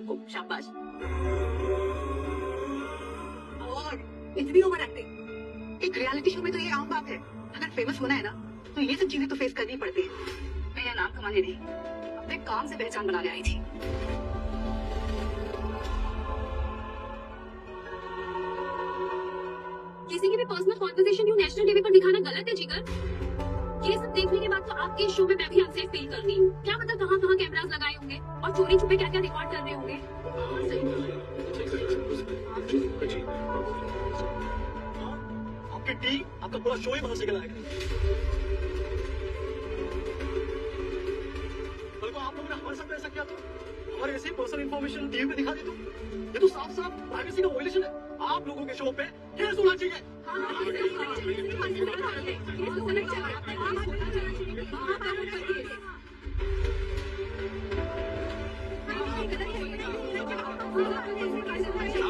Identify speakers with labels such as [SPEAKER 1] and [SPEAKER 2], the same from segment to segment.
[SPEAKER 1] आपको, शाबाश। और इतनी ओवर एक्टिंग, एक रियलिटी शो में तो ये आम बात है। अगर फेमस होना है ना तो ये सब चीजें तो फेस करनी पड़ती है। मैं यहाँ नाम कमाने नहीं, अपने काम से पहचान बनाने आई थी। किसी की भी पर्सनल कॉन्वर्सेशन यूं नेशनल टीवी पर दिखाना गलत है जिगर। ये सब देखने के बाद तो आपके इस शो में मैं भी अनसेफ फील कर रही हूँ। क्या पता कहाँ कहाँ कैमरास लगाए होंगे और चोरी छुपे क्या क्या रिकॉर्ड कर रहे होंगे।
[SPEAKER 2] आपकी टीम आपका पूरा शो ही बाहर से गलाएगा। कल को आप लोगों ने हमारे साथ ऐसा किया तो हमारे ऐसी पर्सनल इंफॉर्मेशन टीवी पे दिखा दी तो ये तो साफ साफ प्राइवेसी का वायलेशन है। आप लोगों के शो पे केस होना चाहिए। आप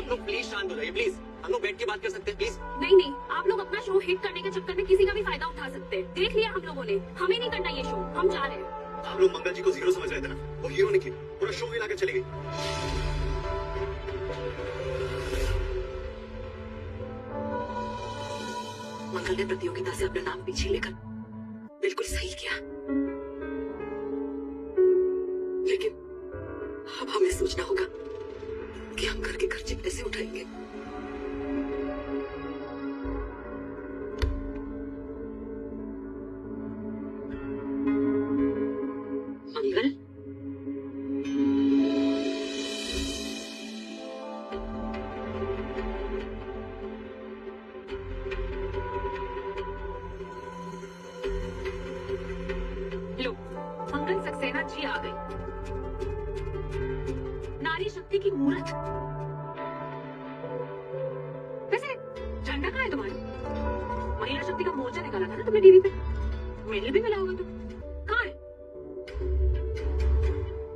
[SPEAKER 2] लोग प्लीज शांत हो जाइए, प्लीज। हम लोग बैठ के बात कर सकते हैं, प्लीज।
[SPEAKER 1] नहीं, आप लोग अपना शो हिट करने के चक्कर में किसी का भी फायदा उठा सकते हैं। देख लिया हम लोगों ने, हमें नहीं करना ये शो, हम जा रहे हैं।
[SPEAKER 2] आप लोग मंगल जी को जीरो समझ रहे थे ना, वो हीरो निकली, पूरा शो हिला के चली गई।
[SPEAKER 1] मंगल ने प्रतियोगिता से अपना नाम पीछे लेकर बिल्कुल सही किया, लेकिन अब हमें सोचना होगा कि हम घर के खर्चे कैसे उठाएंगे। मंगल, लो, मंगल सक्सेना जी आ गई, नारी शक्ति की मूर्त। वैसे झंडा कहाँ है तुम्हारा? महिला शक्ति का मोर्चा निकाला था ना तुमने टीवी पे, मेडल भी मिला होगा तुम, कहाँ है?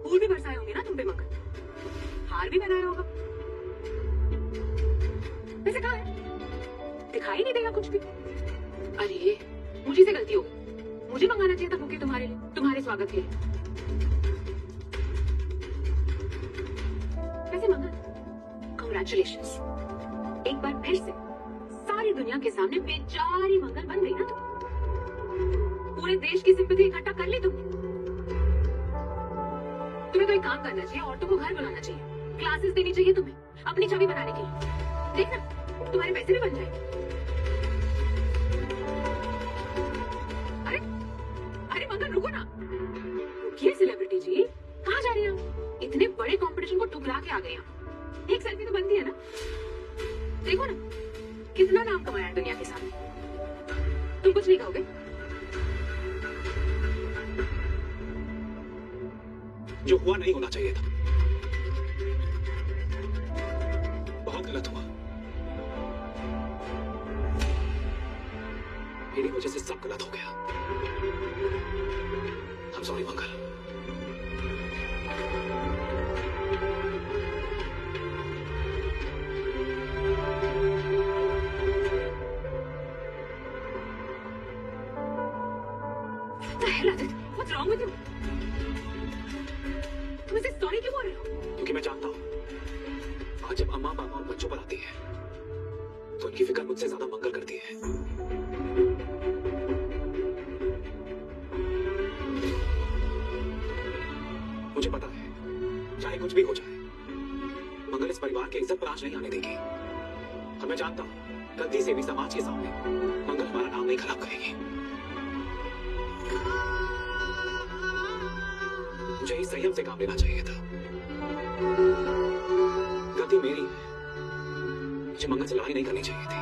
[SPEAKER 1] फूल भी बरसाए होंगे ना तुम पे मंगल, हार भी पहनाया होगा, वैसे कहाँ है? दिखाई नहीं देगा कुछ भी। अरे मुझे से गलती हो गई, मुझे मंगाना चाहिए था बुके तुम्हारे लिए, तुम्हारे स्वागत के लिए। वैसे मंगल, कांग्रेचुलेशंस, एक बार फिर से सारी दुनिया के सामने बेचारी मंगल बन गई ना तुम। पूरे देश की सिंपैथी इकट्ठा कर ली तुमने। तुम्हें तो एक काम करना चाहिए, औरतों को घर बुलाना चाहिए, क्लासेस देनी चाहिए तुम्हें अपनी छवि बनाने के लिए। देखना तुम्हारे पैसे भी बन जाएंगे। अरे अरे मंगल रुको ना, रुकिए सेलिब्रिटी जी, कहाँ जा रही हैं? इतने बड़े कंपटीशन को ठुकरा के आ गए हैं। एक सेल्फी तो बनती है ना। देखो ना कितना नाम कमाया है दुनिया के सामने। तुम कुछ नहीं कहोगे?
[SPEAKER 2] जो हुआ नहीं होना चाहिए था, बहुत गलत हुआ। मेरी वजह से सब गलत हो गया। I'm sorry Mangal.
[SPEAKER 1] What the hell, Adit? What's wrong with you? तुम इसे सॉरी क्यों बोल रहे हो?
[SPEAKER 2] क्योंकि मैं जानता हूं आज जब अम्मा पापा और बच्चों पर आती है तो उनकी फिक्र मुझसे ज्यादा मंगल करती है। मुझे पता है चाहे कुछ भी हो जाए, मंगल इस परिवार के इज्जत पर आंच नहीं आने देगी। और मैं जानता हूं गलती से भी समाज के सामने मंगल हमारा नाम नहीं खराब करेगी। मुझे ही संयम से काम लेना चाहिए था। गलती मेरी है, मुझे मंगल से लड़ाई नहीं करनी चाहिए थी।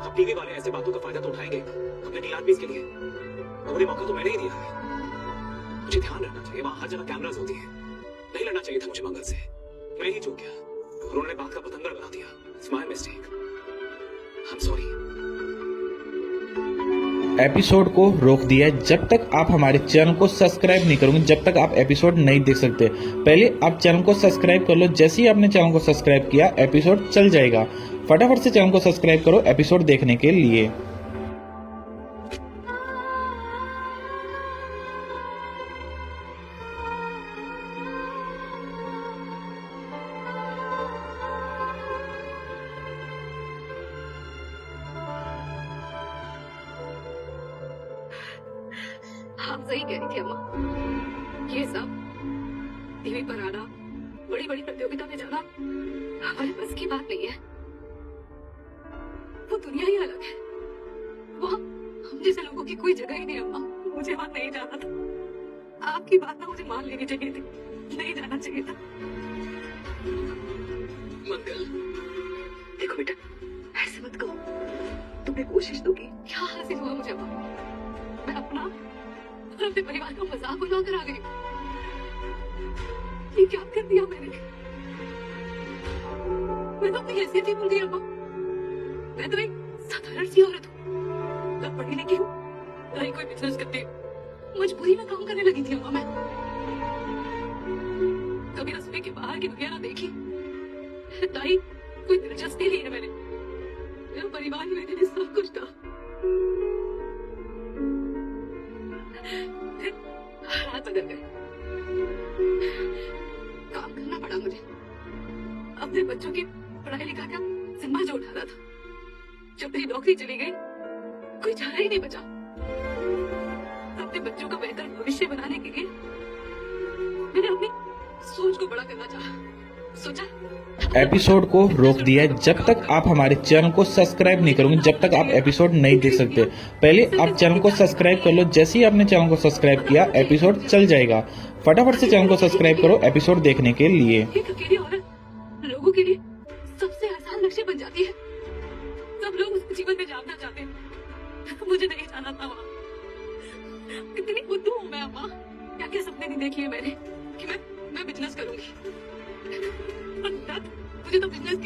[SPEAKER 2] अब टीवी वाले ऐसे बातों का फायदा तो उठाएंगे अपने टीआरपीस के लिए, उन्हें मौका तो मैंने ही दिया है। मुझे ध्यान रखना चाहिए, वहां हर जगह कैमरास होती है। नहीं लड़ना चाहिए था मुझे मंगल से, मैं ही चूक गया और उन्होंने बात का पतंगर बना दिया। It's my mistake, I am sorry.
[SPEAKER 3] Episode को रोक दिया है। जब तक आप हमारे चैनल को सब्सक्राइब नहीं करोगे, जब तक आप एपिसोड नहीं देख सकते। पहले आप चैनल को सब्सक्राइब कर लो। जैसे ही आपने चैनल को सब्सक्राइब किया, एपिसोड चल जाएगा। फटाफट से चैनल को सब्सक्राइब करो एपिसोड देखने के लिए।
[SPEAKER 1] आप सही कह रही थी अम्मा, ये सब टीवी पर आना, बड़ी बड़ी प्रतियोगिता में जाना हमारे बस की बात नहीं है। वो दुनिया ही अलग है, वहाँ हम जैसे लोगों की कोई जगह ही नहीं अम्मा। मुझे वहाँ नहीं जाना था। आपकी बात ना मुझे मान लेनी चाहिए थी, नहीं जाना चाहिए था। मंगल, देखो बेटा, ऐसे मत कहो। तुमने कोशिश तो की, क्या हासिल हुआ मुझे अम्मा? मैं अपना और अपने परिवार का मजाक बनाकर आ गई। ये क्या कर दिया मैंने? मैं तो अपनी हैसियत ही भूल गई अम्मा। मैं तो एक साधारण सी औरत हूँ, न पढ़ी लिखी हूँ, न ही कोई बिजनेस करती हूँ। मजबूरी में काम करने लगी थी अम्मा मैं। कभी रसोई के बाहर की दुनिया ना देखी, ना ही कोई दिलचस्पी ली है मैंने। मेरा परिवार ही मेरे लिए सब कुछ था। फिर हालात बदल गए, काम करना पड़ा मुझे। अपने बच्चों की पढ़ाई लिखाई का जिम्मा जो उठाना था। जब मेरी नौकरी चली गई, कोई चारा ही नहीं बचा। अपने बच्चों का बेहतर भविष्य बनाने के लिए मैंने अपनी सोच को बड़ा करना चाहा। सोचा
[SPEAKER 3] एपिसोड को रोक दिया है। जब तक आप हमारे चैनल को सब्सक्राइब नहीं करोगे, जब तक आप एपिसोड नहीं देख सकते। पहले आप चैनल को सब्सक्राइब कर लो। जैसे ही आपने चैनल को सब्सक्राइब किया, एपिसोड चल जाएगा। फटाफट से चैनल को सब्सक्राइब करो एपिसोड देखने के लिए।
[SPEAKER 1] एक अकेली औरत लोगों के लिए सबसे आसान लक्ष्य बन जाती है। सब लोग उसके जीवन में जानना चाहते हैं, मुझे नहीं जाना था वहाँ। कितनी बुद्धू हूँ मैं अम्मा। क्या क्या सपने नहीं देख लिए मैंने कि मैं बिजनेस करूंगी। मुझे तो बिजनेस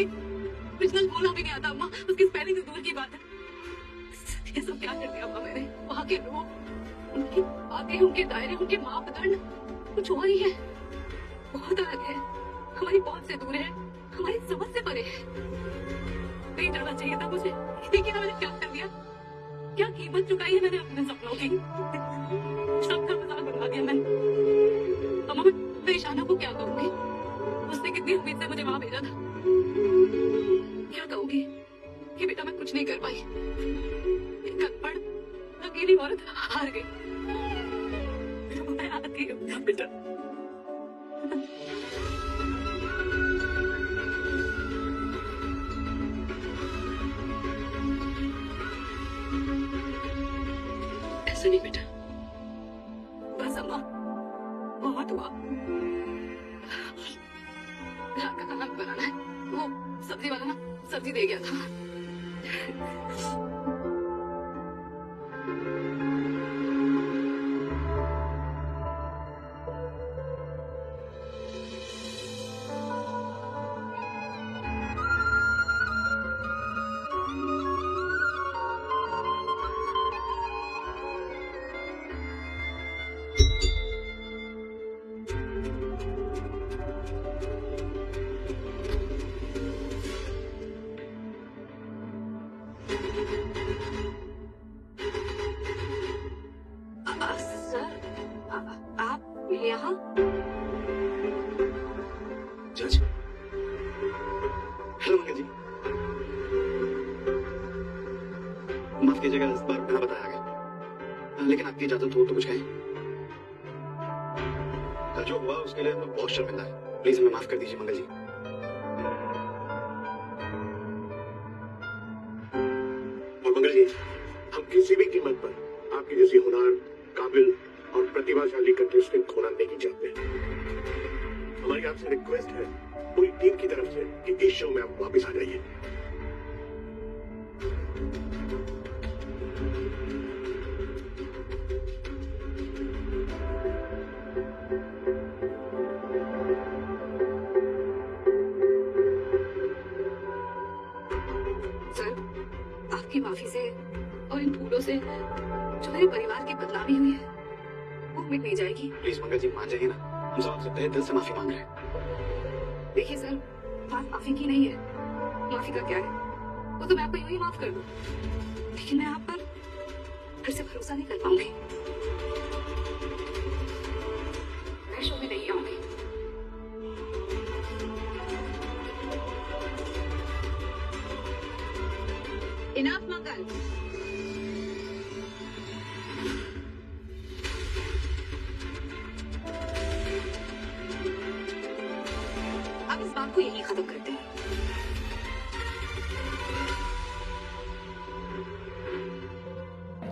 [SPEAKER 1] बोलना भी नहीं आता अम्मा, उसकी स्पेलिंग दूर की बात है। ये सब क्या कर दिया अम्मा मैंने? वहाँ के लोग, उनकी बातें, उनके दायरे, उनके मापदंड कुछ और ही है, बहुत अलग है। हमारी पहुंच से दूर है, हमारी समझ से परे है। नहीं जाना चाहिए था मुझे, लेकिन मैंने क्या कर दिया? क्या कीमत चुकाई है मैंने अपने सपनों की? सबका मजाक बना दिया मैंने। अम्मा मैं ईशाना को क्या कहूंगी? उसने कितनी उम्मीद से मुझे वहां भेजा था। क्या कहूंगी कि बेटा मैं कुछ नहीं कर पाई, एक अनपढ़ अकेली औरत हार गई। मैं आती हूँ बेटा। ऐसा नहीं बेटा, बस अम्मा बहुत हुआ। रात का खाना बनाना है, वो सब्जी वाला ना सब्जी दे गया था। सर, आप यहाँ?
[SPEAKER 2] जज, हेलो मंगल जी। माफ कीजिएगा, इस बार बिना बताया गया, लेकिन आपकी इजाजत हो तो कुछ कहें। कल जो हुआ उसके लिए मैं बहुत शर्मिंदा है। प्लीज हमें माफ कर दीजिए मंगल जी।
[SPEAKER 4] और मंगल जी, हम किसी भी कीमत पर आपकी जैसी हुनर, काबिल और प्रतिभाशाली कंटेस्टेंट खोना नहीं चाहते। हमारी आपसे रिक्वेस्ट है पूरी टीम की तरफ से कि इस शो में आप वापस आ जाइए।
[SPEAKER 1] सर, आपकी माफी से और इन फूलों से जो मेरे परिवार की बदनामी हुई है वो मिट नहीं जाएगी।
[SPEAKER 2] प्लीज मंगल जी मान जाइए ना, हम सब आपसे तहे दिल से माफी मांग रहे हैं।
[SPEAKER 1] देखिए सर, बात माफी की नहीं है। माफी का क्या है, वो तो मैं आपको यूं ही माफ कर दूं, लेकिन मैं आप पर फिर से भरोसा नहीं कर पाऊंगी। मैं शो में नहीं आऊंगी। इनफ मंगल।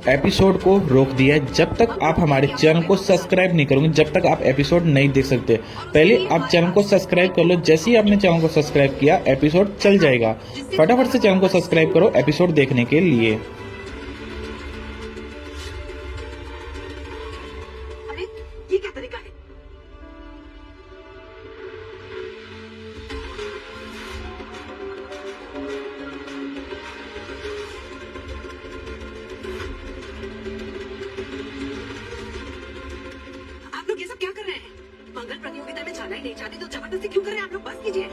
[SPEAKER 3] एपिसोड को रोक दिया है जब तक आप हमारे चैनल को सब्सक्राइब नहीं करोगे, जब तक आप एपिसोड नहीं देख सकते। पहले आप चैनल को सब्सक्राइब कर लो, जैसे ही आपने चैनल को सब्सक्राइब किया एपिसोड चल जाएगा। फटाफट से चैनल को सब्सक्राइब करो एपिसोड देखने के लिए।
[SPEAKER 1] अरे ये क्या तरीका है? आप लोग ये सब क्या कर रहे हैं? मंगल प्रतियोगिता में जाना ही नहीं चाहते तो जबरदस्ती क्यों कर रहे हैं? आप लोग बस कीजिए।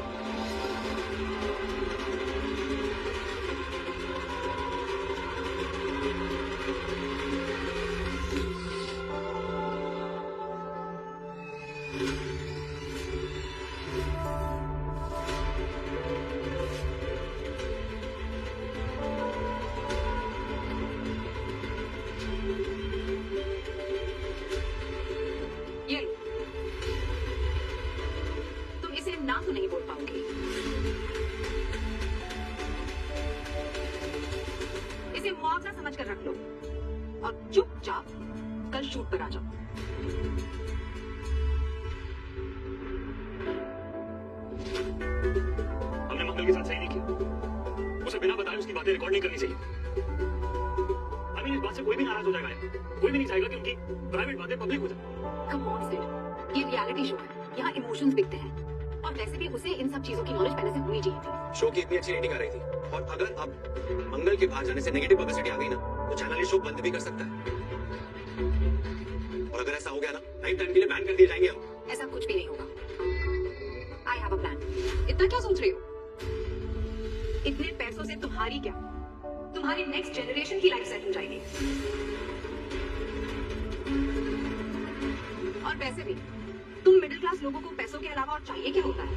[SPEAKER 1] ये लो। तुम इसे ना तो नहीं बोल पाओगे। इसे मुआवजा समझकर रख लो और चुपचाप कल शूट पर आ जाओ।
[SPEAKER 2] हमने मंगल के साथ सही नहीं किया। उसे बिना बताए उसकी बातें रिकॉर्ड नहीं करनी चाहिए। अभी इस बात से कोई भी नाराज हो जाएगा यार। कोई भी नहीं चाहेगा कि उनकी प्राइवेट बातें पब्लिक हो जाए।
[SPEAKER 1] कम ऑन सिड, ये रियलिटी शो है, यहाँ इमोशंस दिखते हैं और वैसे भी उसे इन सब चीजों की नॉलेज पहले से होनी चाहिए थी।
[SPEAKER 2] शो की इतनी अच्छी रेटिंग आ रही थी और अगर अब मंगल के बाहर जाने से नेगेटिव पब्लिसिटी आ गई ना तो चैनल ये शो बंद भी कर सकता है। और अगर ऐसा हो गया ना लाइफ टाइम के लिए बैन कर दिए जाएंगे हम।
[SPEAKER 1] ऐसा कुछ भी नहीं होगा। I have a plan. इतना क्या सोच रहे हो? इतने पैसों से तुम्हारी क्या, तुम्हारी नेक्स्ट जनरेशन की लाइफ सेट हो जाएगी। और वैसे भी तुम मिडिल क्लास लोगों को पैसों के अलावा और चाहिए क्या होता है?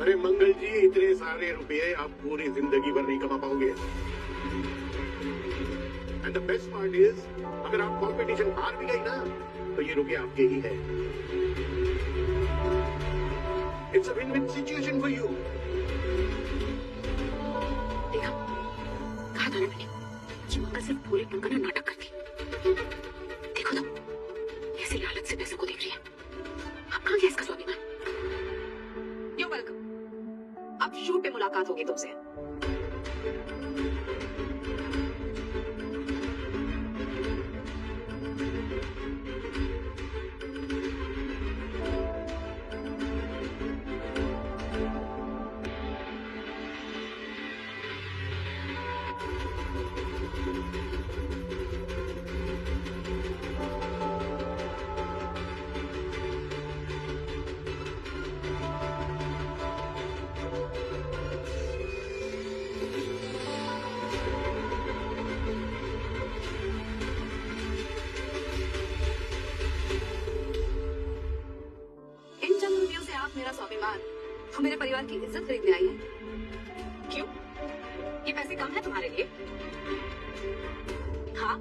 [SPEAKER 4] अरे मंगल जी, इतने सारे रुपए आप पूरी जिंदगी भर नहीं कमा पाओगे। And the best part is, अगर आप कंपटीशन हार भी गई ना तो ये रुपए आपके ही है। It's a win win situation for you.
[SPEAKER 1] देखा, कहा था ना मैंने, ये मंगल सिर्फ पूरे टंका ना नाटक करती। देखो तो, ऐसी लालच से पैसों को देख रही है। अब कहाँ गया इसका स्वाभिमान? You welcome. अब शूट पे मुलाकात होगी तुमसे। मेरा स्वाभिमान तो मेरे परिवार की इज्जत खरीदने आई है। क्यों? ये पैसे कम है तुम्हारे लिए? हाँ,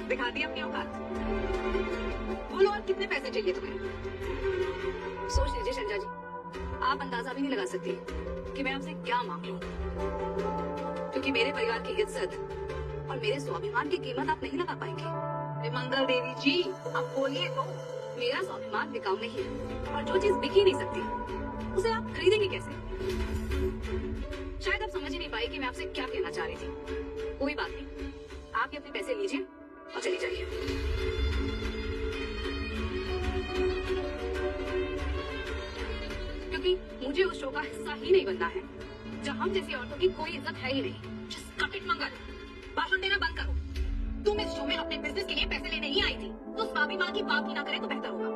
[SPEAKER 1] दिखा दी अपनी औकात। बोलो और कितने पैसे चाहिए तुम्हें? सोच लीजिए संजय जी, आप अंदाजा भी नहीं लगा सकती कि मैं आपसे क्या मांग लूं, क्योंकि मेरे परिवार की इज्जत और मेरे स्वाभिमान की कीमत आप नहीं लगा पाएंगे। अरे मंगल देवी जी, आप बोलिए तो। मेरा स्वाभिमान बिकाऊ नहीं है और जो चीज बिक ही नहीं सकती उसे आप खरीदेंगे कैसे? शायद आप समझ ही नहीं पाई कि मैं आपसे क्या कहना चाह रही थी। कोई बात नहीं, आप ये अपने पैसे लीजिए और चली जाइए। क्योंकि मुझे उस शो का हिस्सा ही नहीं बनना है जहाँ हम जैसी औरतों की कोई इज्जत है ही नहीं। Just cut it, मंगल। भाषण देना बंद करो। तुम इस शो में अपने बिजनेस के लिए पैसे लेने ही आई थी, तो स्वाभिमान की बात ही ना करे तो बेहतर होगा।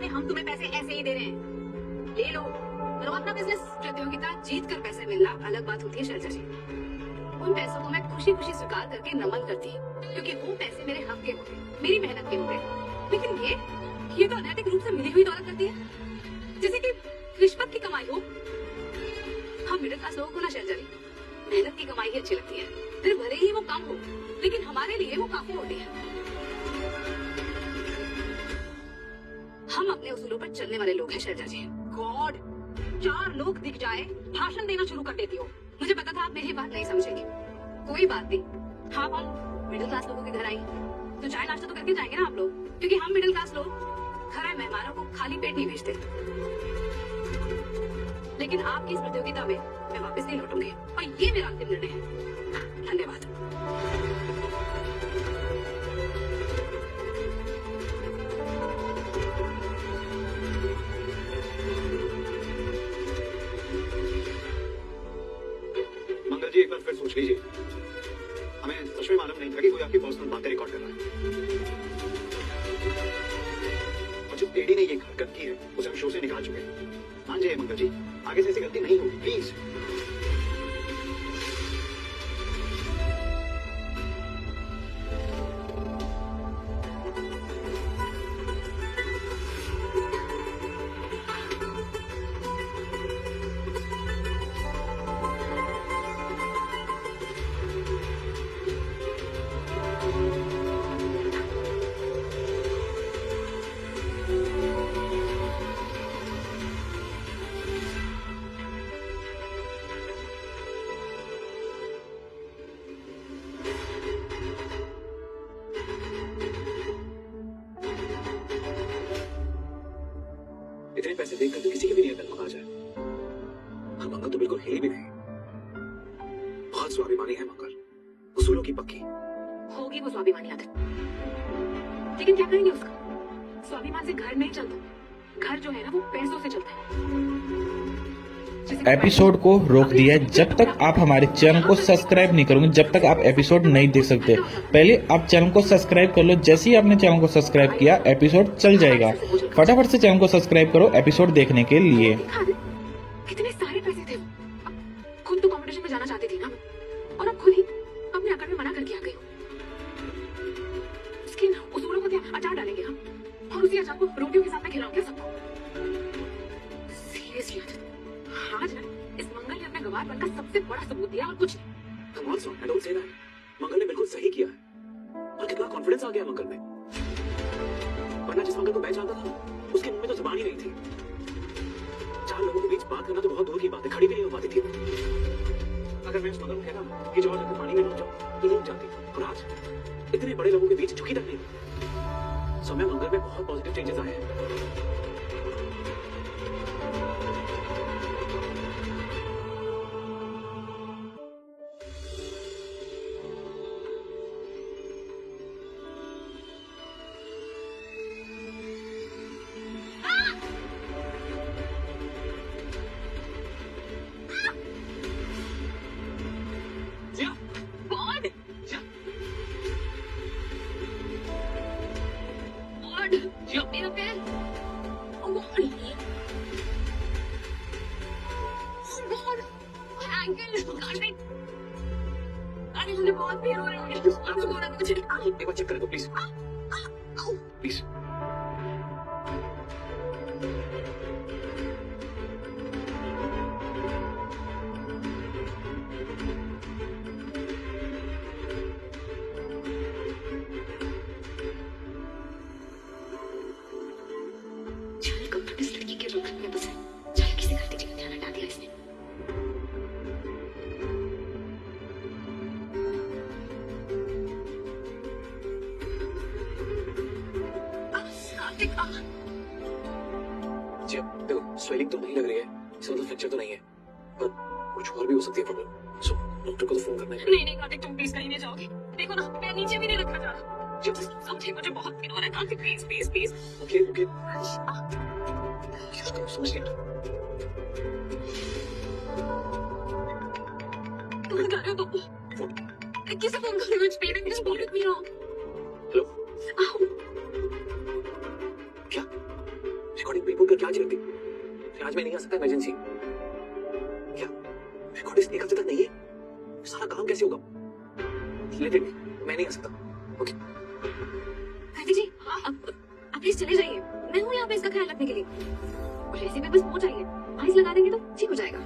[SPEAKER 1] हम तुम्हें पैसे ऐसे ही दे रहे हैं, ले लो, करो अपना बिजनेस। प्रतियोगिता जीत कर पैसे मिलना अलग बात होती है शैलजा जी। उन पैसों को मैं खुशी खुशी स्वीकार करके नमन करती, क्योंकि वो पैसे मेरे हक के होते, मेरी मेहनत के होते। लेकिन ये तो अनैतिक रूप से मिली हुई दौलत करती है, जैसे कि रिश्वत की कमाई हो। हम मिडिल क्लास लोगों को ना शैलजा जी मेहनत की कमाई ही अच्छी लगती है, फिर भले ही वो कम हो, लेकिन हमारे लिए वो काफी होती है। हम अपने उसूलों पर चलने वाले लोग हैं शैलजा जी। गॉड, 4 लोग दिख जाए भाषण देना शुरू कर देती हो। मुझे पता था आप मेरी बात नहीं समझेंगी। कोई बात नहीं, हाँ हम मिडिल क्लास लोगों के घर आई तो चाय नाश्ता तो करके जाएंगे ना आप लोग, क्योंकि हम मिडिल क्लास लोग घर आए मेहमानों को खाली पेट नहीं भेजते। लेकिन आपकी इस प्रतियोगिता में मैं वापस नहीं लौटूंगी और ये मेरा अंतिम निर्णय है। धन्यवाद।
[SPEAKER 2] मंगल जी, एक बार फिर सोच लीजिए। हमें सच में मालूम नहीं था कि कोई आपकी पर्सनल बातें रिकॉर्ड कर रहा है। और जो टेडी ने ये हरकत की है उसे हम शो से निकाल चुके हैं। मान जाइए मंगल जी, आगे से ऐसी गलती नहीं होगी प्लीज। इतने पैसे देखकर तो किसी की भी नहीं अकल आ जाए। और मंगल तो बिल्कुल हिली भी नहीं। बहुत स्वाभिमानी है मंगल, उसूलों की पक्की।
[SPEAKER 1] होगी वो स्वाभिमानी आदत, लेकिन क्या करेंगे उसका? स्वाभिमान से घर नहीं चलता। घर जो है ना वो पैसों से चलता है।
[SPEAKER 3] एपिसोड को रोक दिया है। जब तक आप हमारे चैनल को सब्सक्राइब नहीं करोगे, जब तक आप एपिसोड नहीं देख सकते। पहले आप चैनल को सब्सक्राइब कर लो। जैसे ही आपने चैनल को सब्सक्राइब किया, एपिसोड चल जाएगा। फटाफट से चैनल को सब्सक्राइब करो एपिसोड देखने के लिए।
[SPEAKER 1] कितने सारे पैसे थे वो। खुद तो कंपटीशन में जाना चाहती थी ना, और अब खुद ही अपने अकड़ में मना करके आ गई हो। उसके उसूलों को क्या अचार डालेंगे हम, और उसी अचार को रोटियों के साथ में खिलाओगे सबको। सीरियसली आज इस मंगल ने अपने गवारपन का सबसे बड़ा सबूत दिया और कुछ नहीं।
[SPEAKER 2] Come on, son, I don't say that. मंगल ने बिल्कुल सही किया है। और कितना कॉन्फिडेंस आ गया मंगल में। वरना जिस मंगल को मैं जानता था उसके मुंह में तो जुबान ही नहीं थी। 4 लोगों के बीच बात करना तो बहुत दूर की बात है, खड़ी भी नहीं हो पाती थी। अगर मैं उस मंगल को कहता कि जवान पानी में डूब जाओ तो डूब जाती। और आज इतने बड़े लोगों के बीच झुकी तक नहीं। समय मंगल में बहुत पॉजिटिव चेंजेस आए हैं।
[SPEAKER 1] मेरा पैर। Oh God. Oh God. Ankle. अरे मुझे बहुत पीड़ हो रही है। अब तो बोला मुझे।
[SPEAKER 2] एक बार चेक कर दो प्लीज। प्लीज। देखो स्वेलिंग तो नहीं लग रही है, इसका मतलब फ्रैक्चर तो नहीं है, पर कुछ और भी हो सकती है प्रॉब्लम। सो डॉक्टर को तो फोन करना है।
[SPEAKER 1] नहीं कार्तिक, तुम प्लीज कहीं नहीं जाओगे। देखो ना, मैं नीचे भी नहीं रखा जा रहा। जब समझे मुझे बहुत पीड़ हो रहा है Kartik, please please please.
[SPEAKER 2] Okay okay समझ गया।
[SPEAKER 1] तुम बता रहे हो तो किसे फोन कर रहे हो? पेन में बोल रही हूं।
[SPEAKER 2] हेलो, क्या रिकॉर्डिंग पे बोलकर क्या जरूरत थी? आज मैं नहीं आ सकता, इमरजेंसी। क्या रिकॉर्डिंग एक हफ्ते तक नहीं है? सारा काम कैसे होगा? लेते मैं नहीं आ सकता। ओके
[SPEAKER 1] कार्तिक जी, आप प्लीज चले जाइए। मैं हूँ यहाँ पे इसका ख्याल रखने के लिए। और ऐसे में बस पहुंच जाइए, आइस लगा देंगे तो ठीक हो जाएगा।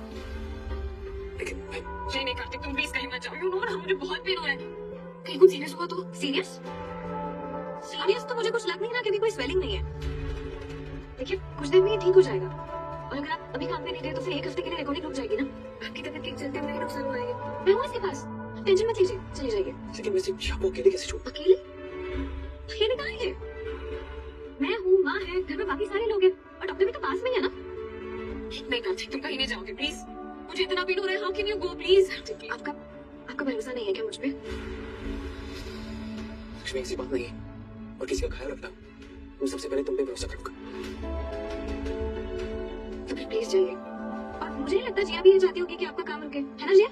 [SPEAKER 2] लेकिन मैं
[SPEAKER 1] नहीं कार्तिक, तुम प्लीज कहीं मत जाओ। यू नो ना, मुझे बहुत पेन हो रहा है। कहीं कुछ सीरियस हुआ तो? सीरियस सीरियस तो मुझे कुछ लग नहीं रहा, क्योंकि कोई स्वेलिंग नहीं है। देखिए कुछ देर में ये ठीक हो जाएगा, और अगर आप अभी काम पे नहीं गए तो फिर 1 हफ्ते के लिए रिकॉर्डिंग रुक जाएगी ना। आपकी तबीयत के चलते मेरे नुकसान हो आएगा। मैं हूँ इसके पास, टेंशन मत लीजिए, चली जाइए।
[SPEAKER 2] लेकिन वैसे जिया को अकेले कैसे छोड़?
[SPEAKER 1] अकेले? अकेले कहाँ है? मैं हूँ, माँ है, घर में बाकी सारे लोग हैं, और डॉक्टर भी तो पास में ही है ना। नहीं कार्तिक, तुम कहीं नहीं जाओगे प्लीज। मुझे इतना पेन हो रहा है। How can you go please? आपका भरोसा नहीं है क्या मुझ पे?
[SPEAKER 2] लक्ष्मी ऐसी बात नहीं है, और किसी का ख्याल रखना मैं सबसे पहले तुम पे भरोसा करूंगा।
[SPEAKER 1] तो फिर प्लीज जाइए। और मुझे नहीं लगता जिया भी ये चाहती होगी कि आपका काम रुके, है ना Jiya?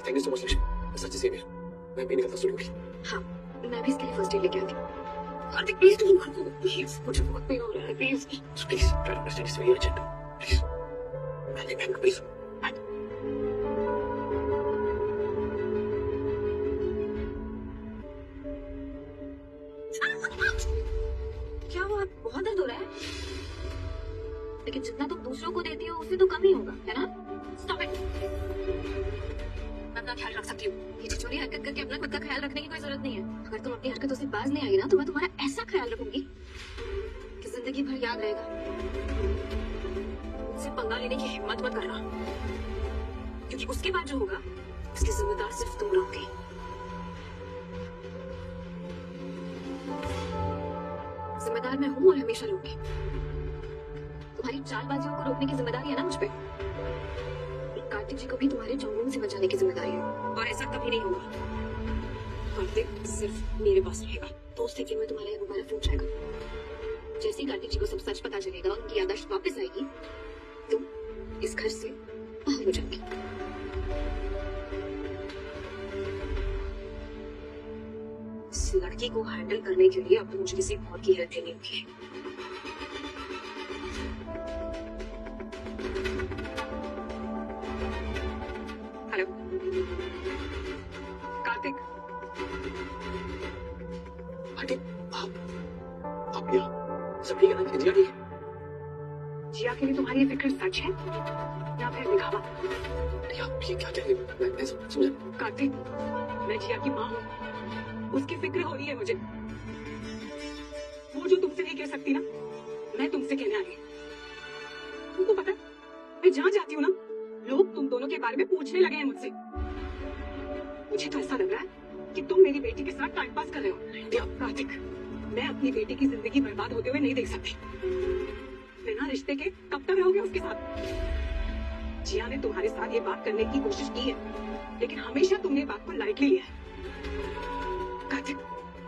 [SPEAKER 2] Thank you so much Lakshmi, सच से मैं भी निकलता स्टूडियो के लिए।
[SPEAKER 1] हाँ, मैं भी इसके लिए फर्स्ट एड लेके आती हूँ। कार्तिक प्लीज तुम घर को, प्लीज मुझे बहुत पेन हो रहा है, please
[SPEAKER 2] please try to understand, it's very urgent, please. Please
[SPEAKER 1] क्या हुआ? बहुत दर्द हो रहा है, लेकिन जितना तुम दूसरों को देती हो उससे तो कम ही होगा, है ना? Stop it. मैं अपना ख्याल रख सकती हूँ। ये छिछोरी हरकत करके अपना खुद का ख्याल रखने की कोई जरूरत नहीं है। अगर तुम अपनी हरकतों से बाज नहीं आई ना, तो मैं तुम्हारा ऐसा ख्याल रखूंगी कि जिंदगी भर याद रहेगा। मुझसे पंगा लेने की हिम्मत मत करना, क्योंकि उसके बाद जो होगा उसकी जिम्मेदार सिर्फ तुम रहोगे। जिम्मेदार मैं हूँ और हमेशा रहूंगी। तुम्हारी चालबाजियों को रोकने की जिम्मेदारी है ना मुझ पे। कार्तिक जी को भी तुम्हारे चौगुन से बचाने की जिम्मेदारी है, और ऐसा कभी नहीं होगा। कार्तिक सिर्फ मेरे पास रहेगा, तो उस स्थिति में तुम्हारा ये गुब्बारा फूट जाएगा। जैसे ही कार्तिक जी को सब सच पता चलेगा, उनकी याददाश्त वापस आएगी, तुम इस घर से बाहर हो जाओगी। इस लड़की को हैंडल करने के लिए अब मुझे किसी और की हेल्प लेनी होगी। हेलो कार्तिक।
[SPEAKER 2] आंटी, आप यहाँ सब ठीक है ना? जिया ठीक है?
[SPEAKER 1] जिया के लिए तुम्हारी ये फिक्र सच है या फिर दिखावा?
[SPEAKER 2] आप ये क्या कह रहे हो? मैं समझा।
[SPEAKER 1] कार्तिक, मैं जिया की माँ हूँ, उसकी फिक्र हो रही है मुझे। वो जो तुमसे नहीं कह सकती ना, मैं तुमसे कहने आ रही हूँ। तुमको पता है, मैं जहाँ जाती हूँ ना, लोग तुम दोनों के बारे में पूछने लगे हैं मुझसे। मुझे तो ऐसा लग रहा है कि तुम मेरी बेटी के साथ टाइम पास कर रहे हो। कार्तिक, मैं अपनी बेटी की जिंदगी बर्बाद होते हुए नहीं देख सकती। बिना रिश्ते के कब तक रहोगे उसके साथ? जिया ने तुम्हारे साथ ये बात करने की कोशिश की है, लेकिन हमेशा तुमने बात को लाइटली लिया है। कार्तिक,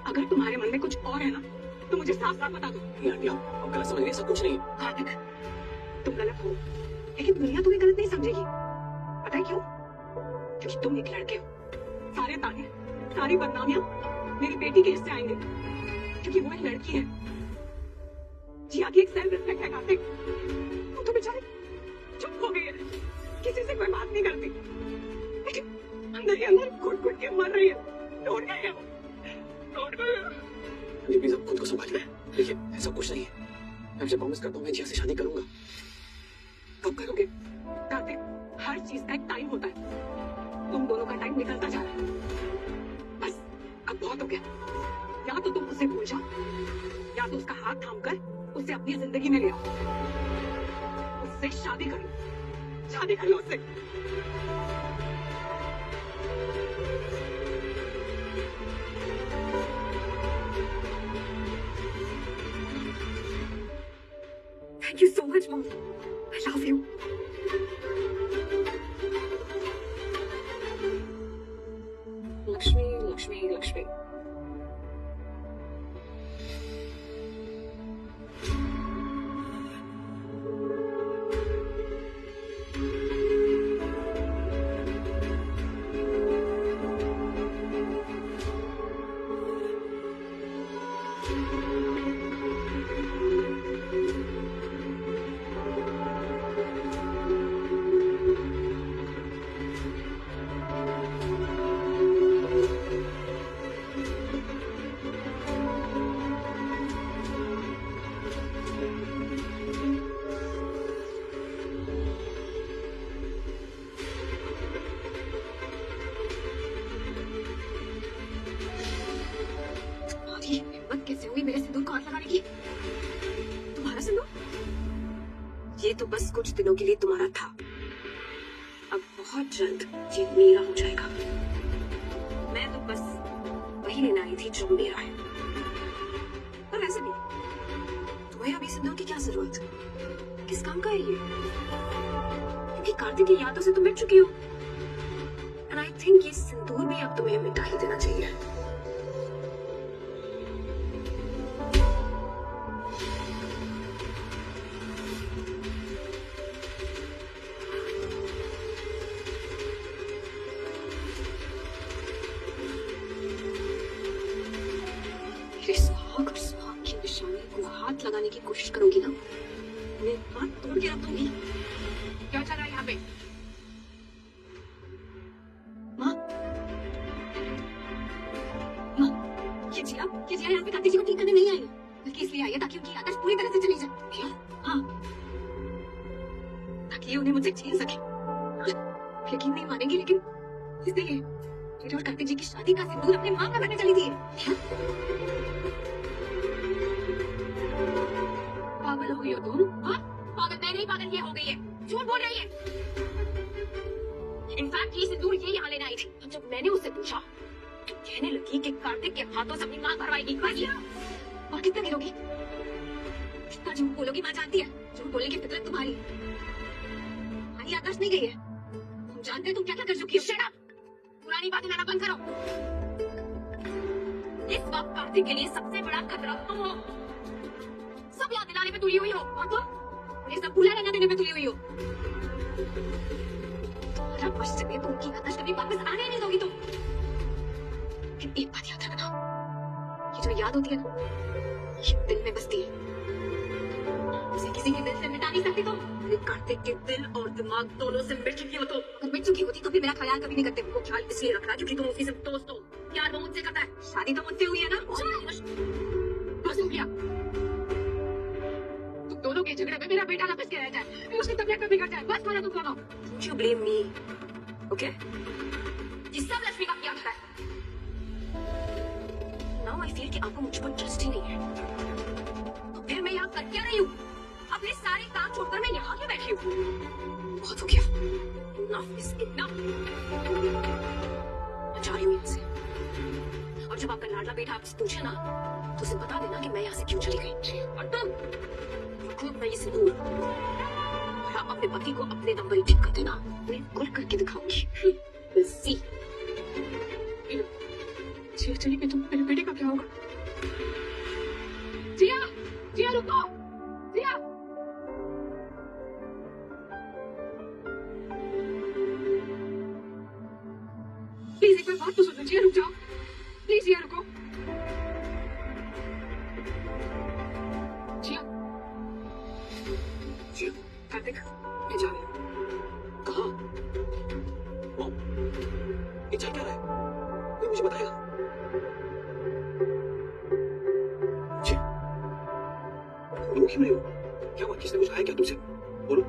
[SPEAKER 1] अगर तुम्हारे मन में कुछ और है ना, तो मुझे साफ साफ बता दो।
[SPEAKER 2] आंटी, आप गलत समझ रही हैं, ऐसा कुछ नहीं है।
[SPEAKER 1] कार्तिक, तुम गलत हो, लेकिन दुनिया तुम्हें गलत नहीं समझेगी। पता है क्यों? क्योंकि तुम एक लड़के हो। सारे ताने, सारी बदनामियां मेरी बेटी के हिस्से आएंगे, क्योंकि वो एक लड़की है। जिया की एक सेल्फ रिस्पेक्ट है कार्तिक। तुम तो बेचारी चुप हो गई है, किसी से कोई बात नहीं करती, लेकिन अंदर ही अंदर घुट घुट के मर रही है। टूट गई है, टूट गई है।
[SPEAKER 2] प्लीज आप खुद को संभालिए। देखिए ऐसा कुछ नहीं है, मैं आपसे प्रॉमिस करता हूँ मैं जिया से शादी करूंगा।
[SPEAKER 1] कब करोगे? कार्तिक, हर चीज का एक टाइम होता है। तुम दोनों का टाइम निकलता जा रहा है। बस अब बहुत हो गया। या तो तुम उसे भूल जाओ, या तो उसका हाथ थामकर उसे अपनी जिंदगी में ले आओ। उससे शादी कर लो, शादी कर लो उससे। Thank you so much, Mom. I love you. Lakshmi, Lakshmi, Lakshmi. करवाने की? तुम्हारा सिंदूर? ये तो बस कुछ दिनों के लिए तुम्हारा था, अब बहुत जल्द ये मेरा हो जाएगा। मैं तो बस वही लेने आई थी जो मेरा है। पर वैसे भी तुम्हें अभी सिंदूर की क्या जरूरत? किस काम का है ये? क्योंकि कार्तिक की यादों से तुम मिट चुकी हो, एंड आई थिंक ये सिंदूर भी अब तुम्हें मिटा ही देना चाहिए। सुहाग की निशानी को हाथ लगाने की कोशिश करोगी ना, मैं हाथ तोड़ के रख दूंगी। क्या चल रहा है यहाँ पे? माँ, ये जिया यहाँ पे कार्तिक जी को ठीक करने नहीं आई है, बल्कि इसलिए आई है ताकि उनकी आदत पूरी तरह से चली जाए। क्या? हाँ, ताकि ये उन्हें मुझसे छीन सके। यकीन नहीं मानेंगी, लेकिन इसलिए मेरे और कार्तिक जी की शादी का सिंदूर अपनी माँ का करने चली थी। क्या? पागल हो गई हो तुम? हाँ, पागल मैं नहीं, पागल ये हो गई है, झूठ बोल रही है। इनफैक्ट ये सिंदूर ये यहाँ लेने आई थी। तो जब मैंने उससे पूछा तो कहने लगी कि कार्तिक के हाथों से अपनी माँ भरवाएगी। और कितना गिरोगी? कितना झूठ बोलोगी? माँ जानती है झूठ बोलने की फितरत तुम्हारी है। हमारी याददाश्त नहीं गई है, हम जानते हैं तुम क्या क्या कर चुकी हो। शट अप, पुरानी बातें लाना बंद करो। इस वक्त कार्तिक के लिए सबसे बड़ा खतरा तुम हो। सब याद दिलाने पे तुली हुई हो और तुम ये सब भूला रहने देने पे तुली हुई हो। तुम्हारा बस चले तो उनकी आदत कभी वापस आने नहीं दोगी तुम। लेकिन एक बात याद रखना, ये जो याद होती है ना, ये दिल में बसती है, उसे किसी के दिल से मिटा नहीं सकती तुम। कार्तिक के दिल और दिमाग दोनों से मिट चुकी हो तुम। अगर मिट चुकी होती तो भी मेरा ख्याल कभी नहीं करते। वो ख्याल इसलिए रख रहा क्योंकि तुम उसी से दोस्त हो। प्यार वो मुझसे करता है, शादी तो मुझसे हुई है ना। बस हो गया, तुम दोनों के झगड़े में मेरा बेटा वापस के रह जाए, फिर उसकी तबीयत बिगड़ जाए। बस करो तुम दोनों। Don't you blame me, okay? ये सब लक्ष्मी का किया है। Now I feel कि आपको मुझ पर ट्रस्ट ही नहीं है, तो फिर मैं यहाँ कर क्या रही हूँ? अपने सारे काम छोड़कर मैं यहाँ क्यों बैठी हूँ? बहुत हो गया, enough is enough। मैं जा रही हूँ यहाँ से, और जब आपका लाडला बेटा आपसे पूछे ना, तो उसे बता देना कि मैं यहाँ से क्यों चली गई। और तुम खुद में ये सिंदूर और आप अपने पति को अपने नंबर ही ठीक कर देना। मैं गुल करके दिखाऊंगी। We'll see। जिया चली गई तो मेरे बेटे का क्या होगा? जिया, जिया रुको, जिया। प्लीज एक बार बात तो सुनो। जिया रुक जाओ, प्लीज जिया रुको। जिया, जिया, कार्तिक मैं जा रही हूँ।
[SPEAKER 2] कहाँ? मॉम, ये चल क्या रहा है? कोई मुझे बताएगा? जी, रो क्यों रही हो? क्या हुआ? किसने कुछ कहा है क्या तुमसे? बोलो,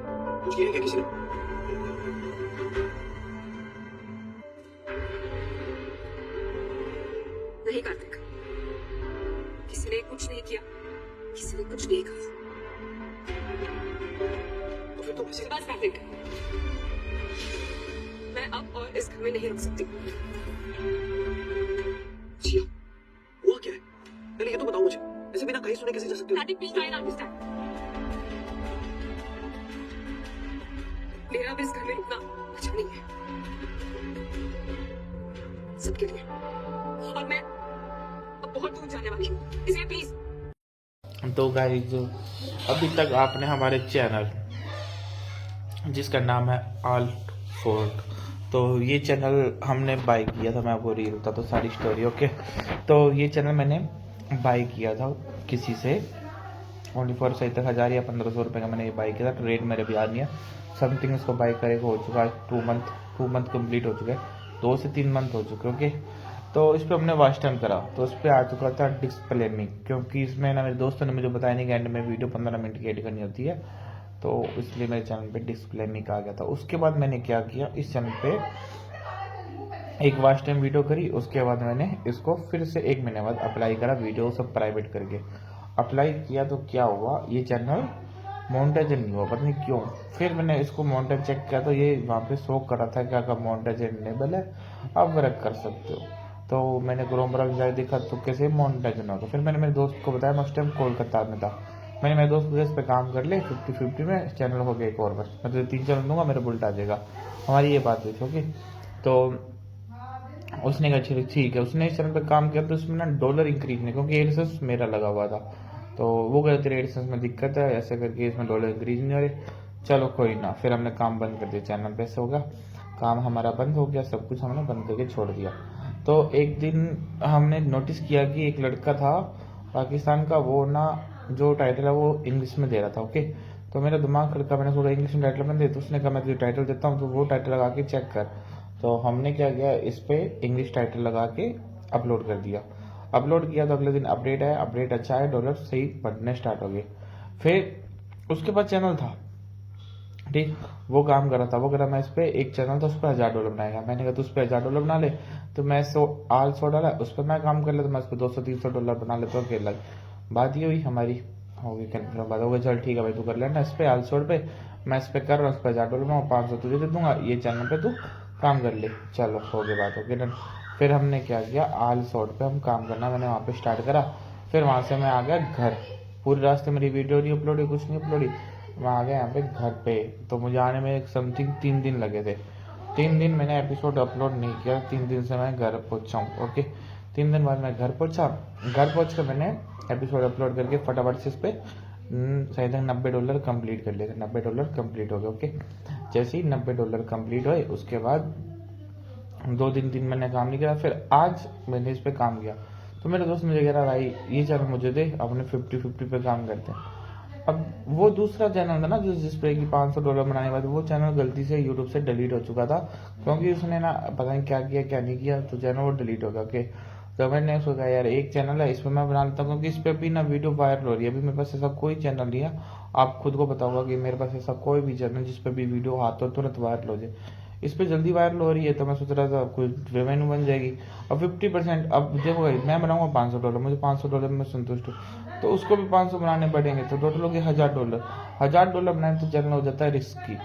[SPEAKER 2] कुछ किया है क्या किसी ने?
[SPEAKER 1] नहीं कार्तिक, किसी ने कुछ नहीं किया, किसी ने कुछ नहीं कहा।
[SPEAKER 2] तो फिर तुम ऐसे
[SPEAKER 1] बस कार्तिक, मैं अब और इस घर में नहीं रुक सकती।
[SPEAKER 2] जिया, हुआ क्या है? पहले ये तो बताओ मुझे, ऐसे बिना कहीं सुने कैसे जा सकते हो?
[SPEAKER 1] Kartik please try not to stand. मेरा अब इस घर में रुकना अच्छा नहीं है सबके लिए, और मैं अब बहुत दूर जाने वाली हूँ, इसलिए प्लीज।
[SPEAKER 3] तो गाइज, अभी तक आपने हमारे चैनल जिसका नाम है आल्ट फोर्ट, तो ये चैनल हमने बाय किया था। मैं आपको रील होता तो सारी स्टोरी ओके। तो ये चैनल मैंने बाय किया था किसी से ओनली फॉर सही तक 1000 या 1500 रुपये का मैंने ये बाय किया था। रेट मेरे भी याद नहीं है, समथिंग इसको बाय करे हो चुका है 2 मंथ कंप्लीट हो चुके हैं, 2 से 3 मंथ हो चुके ओके। तो इस पर हमने वॉच टाइम करा तो इस पर आ चुका था डिस्प्ले में, क्योंकि इसमें ना मेरे दोस्तों ने मुझे बताया नहीं कि एंड में वीडियो 15 मिनट की एडिट करनी होती है, तो इसलिए मेरे चैनल पे डिस्प्ले में आ गया था। उसके बाद मैंने क्या किया, इस चैनल पे एक वॉच टाइम वीडियो करी, उसके बाद मैंने इसको फिर से 1 महीने बाद अप्लाई करा वीडियो सब प्राइवेट करके। अप्लाई किया तो क्या हुआ, ये चैनल मोनेटाइज नहीं हुआ, पता नहीं क्यों। फिर मैंने इसको मोनेटाइज चेक किया तो ये वहाँ पे शो कर रहा था कि आपका मोनेटाइज इनेबल है, आप वर्क कर सकते हो। तो मैंने क्रोम ब्राउज़र जाकर देखा तो कैसे मोनेटाइज ना होगा। फिर मैंने मेरे दोस्त को बताया, मैं उस टाइम कोलकाता में था। मैंने मेरे दोस्त को इस पे काम कर ले 50-50 में, चैनल हो गया एक और बस, मैं तुझे 3 चैनल दूंगा, मेरे बुलट आ जाएगा। हमारी ये बात हुई थी, ओके। तो उसने कहा चलिए ठीक है। उसने इस चैनल पे काम किया तो उसमें ना डॉलर इंक्रीज नहीं, क्योंकि एडसेंस मेरा लगा हुआ था। तो वो कहते तेरे एडसेंस में दिक्कत है, ऐसे करके इसमें डॉलर इंक्रीज नहीं हो रहे। चलो कोई ना, फिर हमने काम बंद कर दिया, चैनल पे ऐसे होगा, काम हमारा बंद हो गया, सब कुछ हमने बंद करके छोड़ दिया। तो एक दिन हमने नोटिस किया कि एक लड़का था पाकिस्तान का, वो ना जो टाइटल है वो इंग्लिश में दे रहा था, ओके। तो मेरा दिमाग खड़का, मैंने सोचा इंग्लिश में टाइटल में दे, तो उसने कहा मैं तुझे टाइटल देता हूँ, तो वो टाइटल लगा के चेक कर। तो हमने क्या किया, इस पे इंग्लिश टाइटल लगा के अपलोड कर दिया। अपलोड किया तो अगले दिन अपडेट आया, अपडेट अच्छा है, डॉलर सही बढ़ने स्टार्ट हो गए। फिर उसके बाद चैनल था, ठीक, वो काम कर रहा था, वो कह रहा मैं इस पे एक चैनल था, उस पर $1000 बनाएगा। मैंने कहा तू उस पर $1000 बना ले, तो मैं 100 डाला, उस पर मैं काम कर लेता, मैं उस पर $200-300 बना लेता हूँ अकेला। बात ये हुई हमारी, हो गई कन्फर्म बात, हो गई चल ठीक है भाई तू कर लेना इस पे $100 पे, मैं इस पे कर रहा हूँ, इस पर $1000 बनाऊँ, 500 तुझे दे दूंगा, ये चैनल पे तू काम कर ले। चलो हो गई बात, हो गई डन। फिर हमने क्या किया, $100 पे हम काम करना मैंने वहाँ पे स्टार्ट करा। फिर वहाँ से मैं आ गया घर, पूरे रास्ते मेरी वीडियो नहीं अपलोड हुई, कुछ नहीं अपलोड हुई, मैं आ गया यहाँ पे घर पे। तो मुझे आने में समथिंग 3 दिन लगे थे। 3 दिन मैंने एपिसोड अपलोड नहीं किया, 3 दिन से मैं घर पहुँचा हूँ, ओके। 3 दिन बाद मैं घर पहुँचा, घर पहुँच कर मैंने एपिसोड अपलोड करके फटाफट से इस पे शायद $90 कंप्लीट कर लिए थे। $90 कंप्लीट हो गए, ओके। जैसे ही $90 कंप्लीट हुए उसके बाद 2-3 दिन मैंने काम नहीं किया। फिर आज मैंने इस पे काम किया, तो मेरे दोस्त मुझे कह रहा भाई ये चैनल मुझे दे, अपने 50-50 पे काम करते हैं। अब वो दूसरा चैनल था ना जो जिस पे कि $500 बनाने के बाद वो चैनल गलती से यूट्यूब से डिलीट हो चुका था, क्योंकि उसने ना पता नहीं क्या किया क्या नहीं किया, तो चैनल वो डिलीट हो गया, ओके। तो मैंने सोचा यार एक चैनल है इस पर मैं बना लेता हूँ, क्योंकि इस पर भी ना वीडियो वायरल हो रही है। अभी मेरे पास ऐसा कोई चैनल नहीं है, आप खुद को बताऊंगा कि मेरे पास ऐसा कोई भी चैनल जिस पर भी वीडियो हाथों तुरंत वायरल हो जाए। इस पे जल्दी वायरल हो रही है, तो मैं सोच रहा था कोई रेवेन्यू बन जाएगी। अब 50%, अब देखो मैं बनाऊंगा $500, मुझे $500 में संतुष्ट हूँ, तो उसको भी 500 बनाने पड़ेंगे, तो टोटल हो गया $1000। $1000 बनाए तो चैनल हो जाता है रिस्की,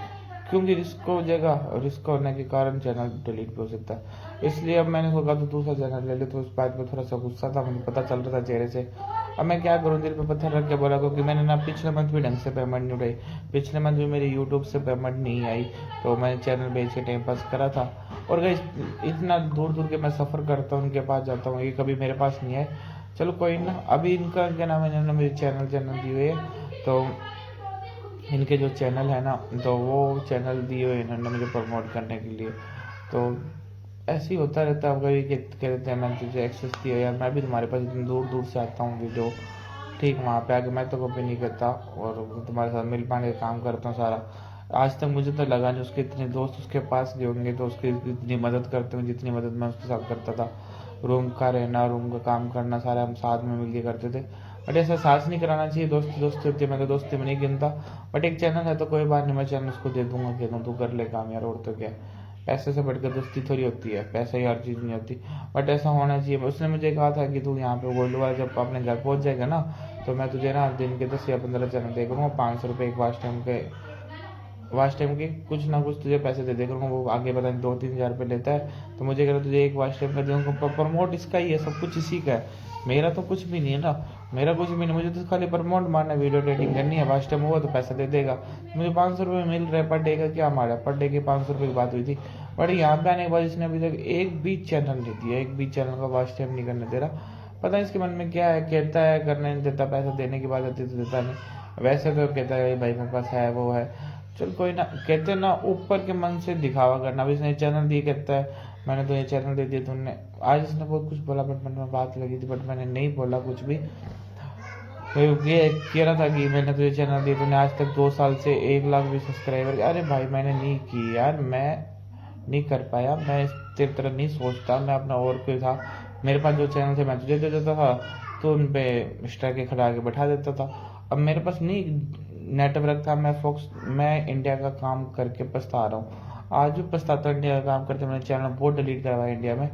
[SPEAKER 3] क्योंकि रिस्क हो जाएगा, रिस्क होने के कारण चैनल डिलीट भी हो सकता है। इसलिए अब मैंने सोचा तो दूसरा चैनल ले ले, तो उस बात में थोड़ा सा गुस्सा था, मुझे पता चल रहा था चेहरे से। अब मैं क्या करूँ, दिल पे पत्थर रख के बोला, क्योंकि मैंने ना पिछले मंथ भी ढंग से पेमेंट नहीं उठाई, पिछले मंथ भी मेरी यूट्यूब से पेमेंट नहीं आई, तो मैंने चैनल बेच के टाइम पास करा था। और गाइस इतना दूर दूर के मैं सफ़र करता हूँ, उनके पास जाता हूँ, ये कभी मेरे पास नहीं है। चलो कोई ना, अभी इनका क्या नाम है, इन्होंने मेरे चैनल दी हुई है, तो इनके जो चैनल है ना, तो वो चैनल दिए हुए इन्होंने मुझे प्रमोट करने के लिए। तो ऐसे ही होता रहता है, कभी कह देते हैं मैंने तुझे एक्सेस दिया यार, मैं भी तुम्हारे पास इतनी दूर दूर से आता हूँ वीडियो, ठीक, वहाँ पे आके मैं तो कभी नहीं करता, और तुम्हारे साथ मिल पाने का काम करता हूँ सारा। आज तक मुझे तो लगा नहीं उसके इतने दोस्त उसके पास गए होंगे तो उसकी इतनी मदद करते हैं जितनी मदद मैं उसके साथ करता था। रूम का रहना, रूम का काम करना, सारे हम साथ में मिल के करते थे। बट ऐसा साथ नहीं कराना चाहिए, दोस्ती दोस्ती होती है, मैं तो दोस्ती में नहीं गिनता। बट एक चैनल है तो कोई बात नहीं, मैं चैनल उसको दे दूंगा, कह दूँ तू कर ले काम यार, और तो क्या। पैसे से बढ़कर दोस्ती थोड़ी होती है, पैसे ही हर चीज़ नहीं होती, बट ऐसा होना चाहिए। उसने मुझे कहा था कि तू यहाँ पे गोल्ड वाला जब अपने घर पहुँच जाएगा ना, तो मैं तुझे ना दिन के 10 या 15 चैनल दे करूँगा, $500 एक वाच टाइम के कुछ ना कुछ तुझे पैसे दे दे करूँगा। वो आगे पता नहीं 2-3 हज़ार रुपये लेता है, तो मुझे कह रहा तुझे एक वाच टाइम का दूँगा, प्रमोट इसका ही है, सब कुछ इसी का है, मेरा तो कुछ भी नहीं है ना, मेरा कुछ भी नहीं, मुझे तो खाली प्रमोट मारना है, वीडियो एडिटिंग करनी है, वाच टाइम हुआ तो पैसा दे देगा। मुझे $500 मिल रहा है पर डे का, क्या मारा, पर डे के $500 की बात हुई थी। बट यहाँ पे आने के बाद इसने अभी तक एक भी चैनल नहीं दिया, एक भी चैनल का वाच टाइम नहीं करने दे रहा। पता है इसके मन में क्या है, कहता है करने नहीं देता, पैसा देने की बात आती तो देता नहीं। वैसे तो कहता है भाई मेरे पास है, वो है, चल कोई ना, कहते ना ऊपर के मन से दिखावा करना। अभी इसने चैनल दिए, कहता है मैंने तो ये चैनल दे दिया तुमने। आज इसने बहुत कुछ बोला, बट मन में बात लगी थी, बट मैंने नहीं बोला कुछ भी। तो ये कह रहा था कि मैंने तुझे चैनल दिया, तूने आज तक 2 साल से 1 लाख भी सब्सक्राइबर। अरे भाई मैंने नहीं की यार, मैं नहीं कर पाया, मैं तेरी तरह नहीं सोचता, मैं अपना और कोई था, मेरे पास जो चैनल थे मैं तुझे दे देता था, तो उन पे एक्स्ट्रा के खड़ा के बैठा देता था। अब मेरे पास नहीं नेटवर्क था, मैं इंडिया का काम करके पछता रहा हूँ, आज भी पछताता हूँ इंडिया का काम करते। मैंने चैनल बहुत डिलीट करवाया इंडिया में,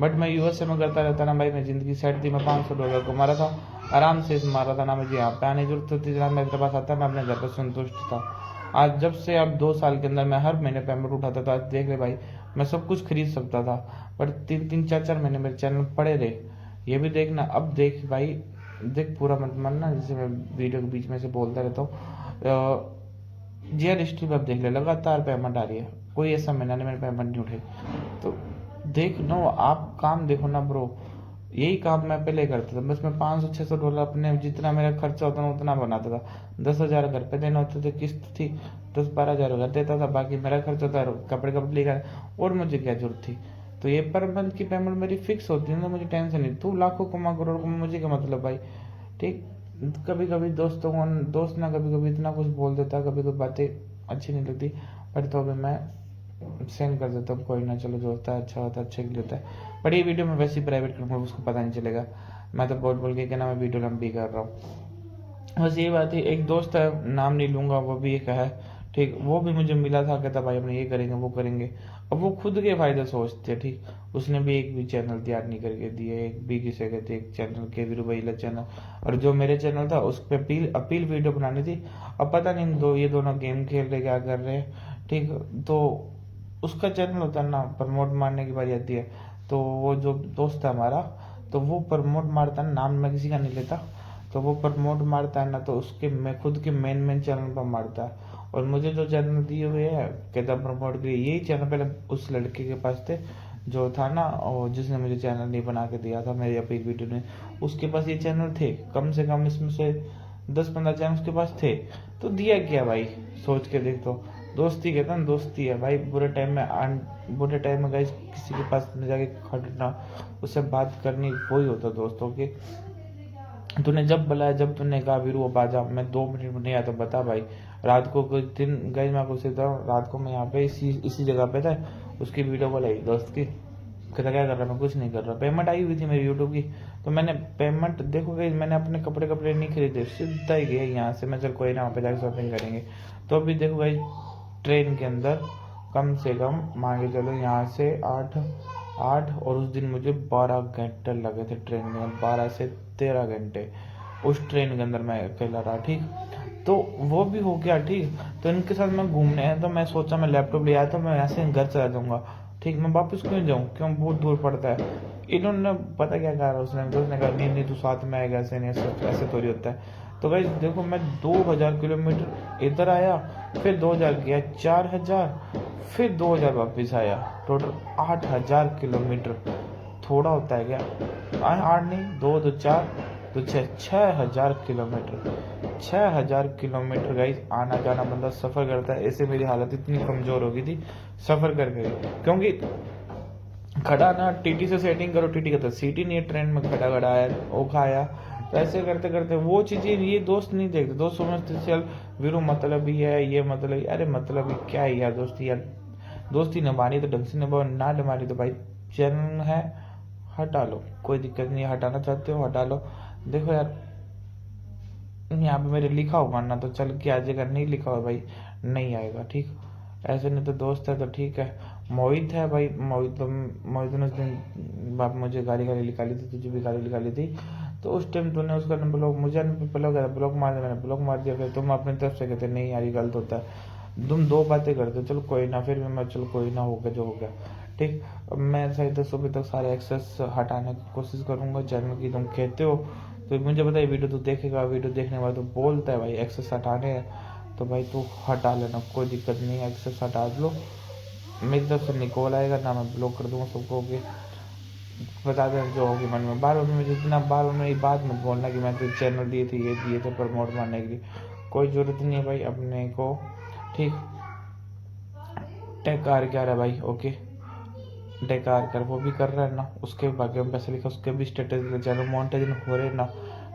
[SPEAKER 3] बट मैं यूएसए में करता रहता ना भाई, मैं ज़िंदगी सेट थी, मैं $500 कमा रहा था, आराम से इस मार रहा था ना, मुझे यहाँ पे आने की जरूरत होती, ना मेरे पास आता, मैं अपने घर पर संतुष्ट था। आज जब से अब 2 साल के अंदर मैं हर महीने पेमेंट उठाता था, आज देख ले भाई मैं सब कुछ खरीद सकता था, बट 3-4 महीने मेरे चैनल पड़े रहे। ये भी देखना, अब देख भाई, देख पूरा मत मानना, जैसे मैं वीडियो के बीच में से बोलता रहता हूँ, जीआर हिस्ट्री में अब देख ले, लगातार पेमेंट आ रही है, कोई ऐसा महीना नहीं मेरे पेमेंट नहीं उठे। तो देख नो, आप काम देखो ना ब्रो, यही काम मैं पहले करता था, बस मैं $500-600 अपने जितना मेरा खर्चा होता ना उतना बनाता था। 10,000 घर पे देने होते थे, किस्त थी 10-12 हज़ार घर देता था, बाकी मेरा खर्चा था कपड़े लेकर, और मुझे क्या जरूरत थी। तो ये पर मंथ की पेमेंट मेरी फिक्स होती है ना, मुझे टेंशन नहीं। तू लाखों कमा करोड़ कमा, मुझे क्या मतलब भाई, ठीक। कभी कभी दोस्त ना कभी कभी इतना कुछ बोल देता, कभी कोई बातें अच्छी नहीं लगती, बट तो अभी मैं सेंड कर देता हूँ, कोई ना, चलो जो होता है अच्छा होता है, अच्छे के लिए होता है। बट ये वीडियो मैं वैसे ही प्राइवेट करूँगा, उसको पता नहीं चलेगा, मैं तो बोल के क्या ना, मैं वीडियो लंबी कर रहा हूँ। बस ये बात है। एक दोस्त है, नाम नहीं लूँगा, वो भी एक है, ठीक, वो भी मुझे मिला था, कहता भाई अपने ये करेंगे वो करेंगे। अब वो खुद के फायदे सोचते हैं, ठीक, उसने भी एक भी चैनल तैयार नहीं करके दिए, एक भी किसे कहते एक चैनल के वीरू चैनल, और जो मेरे चैनल था उस पर अपील वीडियो बनानी थी। अब पता नहीं ये दोनों गेम खेल रहे, क्या कर रहे हैं, ठीक। तो उसका चैनल होता है ना, प्रमोट मारने की बारी आती है, तो वो जो दोस्त है हमारा, तो वो प्रमोट मारता है, नाम मैं किसी का नहीं लेता, तो वो प्रमोट मारता है ना, तो उसके मैं खुद के मेन चैनल पर मारता है, और मुझे जो चैनल दिए हुए है कहता प्रमोट के लिए, यही चैनल पहले उस लड़के के पास थे जो था ना, और जिसने मुझे चैनल नहीं बना के दिया था मेरी अपनी वीडियो में, उसके पास ये चैनल थे, कम से कम इसमें से 10-15 चैनल उसके पास थे, तो दिया क्या भाई, सोच के देख। तो दोस्ती कहता ना, दोस्ती है भाई, बुरे टाइम में गाइस किसी के पास न जाके खड़ना, उससे बात करनी, वही होता दोस्तों के। तूने जब बुलाया, जब तूने कहा वीरू अब आ जा, मैं 2 मिनट में नहीं आया, तो बता भाई, रात को कुछ दिन गाइस मैं आपको सीखता हूँ, रात को मैं यहाँ पे इसी जगह पे था, उसकी वीडियो कॉल आई दोस्त की, कहता क्या कर रहा, मैं कुछ नहीं कर रहा, पेमेंट आई हुई थी मेरी यूट्यूब की, तो मैंने पेमेंट देखो गाइस, मैंने अपने कपड़े नहीं खरीदे, सीधा ही गया यहाँ से, मैं चल कोई ना, वहाँ पे जाकर शॉपिंग करेंगे। तो अभी देखो गाइस, ट्रेन के अंदर कम से कम मांगे चलो यहाँ से 8 और उस दिन मुझे 12 घंटे लगे थे ट्रेन में, 12 से 13 घंटे उस ट्रेन के अंदर मैं अकेला रहा, ठीक। तो वो भी हो गया, ठीक। तो इनके साथ मैं घूमने आया, तो मैं सोचा मैं लैपटॉप ले आया, तो मैं यहाँ से घर चला जाऊँगा, ठीक, मैं वापस क्यों जाऊँ, क्यों, बहुत दूर पड़ता है। इन्होंने पता क्या कहा, उसने कहा नहीं तू साथ में आएगा, ऐसे नहीं, ऐसे थोड़ी होता है। तो भाई देखो, मैं 2000 किलोमीटर इधर आया, फिर 2000 गया, 4000, फिर 2000 वापस आया, टोटल 8000 किलोमीटर। थोड़ा होता है क्या, 8 नहीं, 2 2 4 तो 6000 किलोमीटर, 6000 किलोमीटर गाइस आना जाना बंदा सफ़र करता है। ऐसे मेरी हालत इतनी कमज़ोर हो गई थी सफ़र करके, क्योंकि खड़ा ना, टीटी से सेटिंग करो, टीटी का तो सीट ही नहीं है, ट्रेन में खड़ा आया, वो खाया, तो ऐसे करते करते वो चीज़ें ये दोस्त नहीं देखते, दोस्त समझते चल वीरू मतलब ही है, ये मतलब, अरे मतलब ही क्या है यार, दोस्ती यार, दोस्ती निभानी तो ढंग से निभाओ, ना निभानी तो भाई चैनल है हटा लो, कोई दिक्कत नहीं है, हटाना चाहते हो हटा लो। देखो यार, यहाँ पे मेरे लिखा होगा ना तो चल के आ जाएगा, नहीं लिखा हुआ भाई नहीं आएगा, ठीक। ऐसे नहीं तो दोस्त है तो ठीक है। मोहित है भाई, मोहित ने उस दिन बाप मुझे गाली निकाली थी, तुझे भी गाली निकाली थी, तो उस टाइम तूने उसका ब्लॉक, मुझे ब्लॉक मार दिया, मैंने ब्लॉक मार दिया, फिर तुम अपनी तरफ से कहते नहीं यार ये गलत होता है, तुम 2 बातें करते, चलो कोई ना, फिर भी मैं चलो कोई ना, हो गया जो हो गया, ठीक। मैं सही 10 बजे तक सारे एक्सेस हटाने की कोशिश करूंगा चैनल की। तुम कहते हो तो मुझे पता है वीडियो तो देखेगा, वीडियो देखने के बाद तो बोलता है भाई एक्सेस हटाने हैं, तो भाई तू हटा लेना, कोई दिक्कत नहीं है, एक्सेस हटा लो, मेरी तरफ से निकल आएगा ना, मैं ब्लॉक कर दूंगा सबको, बता दें जो होगी मन में। बार में जितना बार में ये बात मत बोलना कि मैं तो चैनल दिए थे, ये दिए थे प्रमोट मारने के लिए, कोई ज़रूरत नहीं है भाई अपने को, ठीक। टेक कार क्या रहा है भाई, ओके, टेकार कर वो भी कर रहा है ना, उसके बाकी में पैसे लिखा, उसके भी स्टेटस चैनल मोनेटाइजेशन हो रहे ना,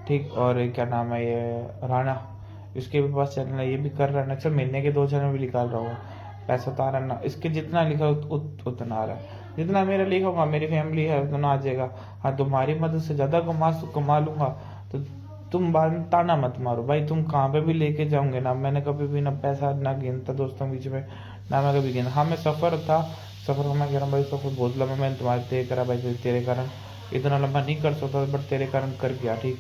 [SPEAKER 3] ठीक। और क्या नाम है ये राणा, इसके भी पास चैनल है, ये भी कर रहा है ना, चल महीने के 2 चैनल भी निकाल रहा हूँ, पैसा तो आ रहा है ना, इसके जितना लिखा उतना आ रहा है, जितना मेरा लिखा होगा, मेरी फैमिली है उतना आ जाएगा। हाँ, तुम्हारी मदद से ज़्यादा कमा लूँगा, तो तुम बाद में ताना मत मारो भाई, तुम कहाँ पे भी लेके जाओगे ना, मैंने कभी भी ना पैसा ना गिनता दोस्तों बीच में, ना मैं कभी गिना। हाँ, मैं सफ़र था सफ़र को मैं कह रहा हूँ भाई सफ़र बहुत लंबा मैंने तुम्हारे तय करा भाई, तेरे कारण इतना लंबा नहीं कर सकता बट तेरे कारण कर गया, ठीक,